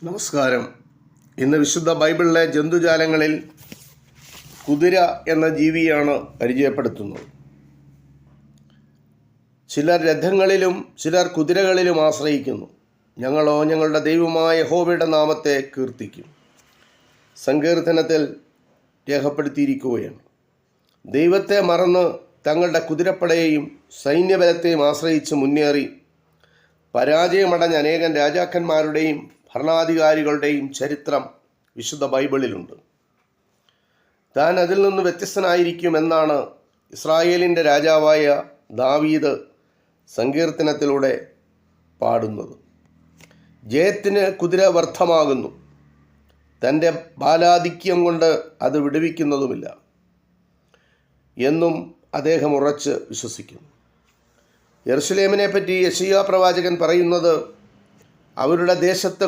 നമസ്കാരം. ഇന്ന് വിശുദ്ധ ബൈബിളിലെ ജന്തുജാലങ്ങളിൽ കുതിര എന്ന ജീവിയാണ് പരിചയപ്പെടുത്തുന്നത്. ചിലർ രഥങ്ങളിലും ചിലർ കുതിരകളിലും ആശ്രയിക്കുന്നു. ഞങ്ങളോ ഞങ്ങളുടെ ദൈവമായ യഹോവയുടെ നാമത്തെ കീർത്തിക്കും. സങ്കീർത്തനത്തിൽ രേഖപ്പെടുത്തിയിരിക്കുകയാണ്. ദൈവത്തെ മറന്ന് തങ്ങളുടെ കുതിരപ്പടയെയും സൈന്യബലത്തെയും ആശ്രയിച്ച് മുന്നേറി പരാജയമടഞ്ഞ അനേകം രാജാക്കന്മാരുടെയും ഭരണാധികാരികളുടെയും ചരിത്രം വിശുദ്ധ ബൈബിളിലുണ്ട്. താൻ അതിൽ നിന്ന് വ്യത്യസ്തനായിരിക്കുമെന്നാണ് ഇസ്രായേലിൻ്റെ രാജാവായ ദാവീദ് സങ്കീർത്തനത്തിലൂടെ പാടുന്നത്. ജയത്തിന് കുതിര വ്യർത്ഥമാകുന്നു, തൻ്റെ ബാലാധിക്യം കൊണ്ട് അത് വിടുവിക്കുന്നതുമില്ല എന്നും അദ്ദേഹം ഉറച്ച് വിശ്വസിക്കുന്നു. യെരുശലേമിനെ പറ്റി യെശയ്യാ പ്രവാചകൻ പറയുന്നത്, അവരുടെ ദേശത്ത്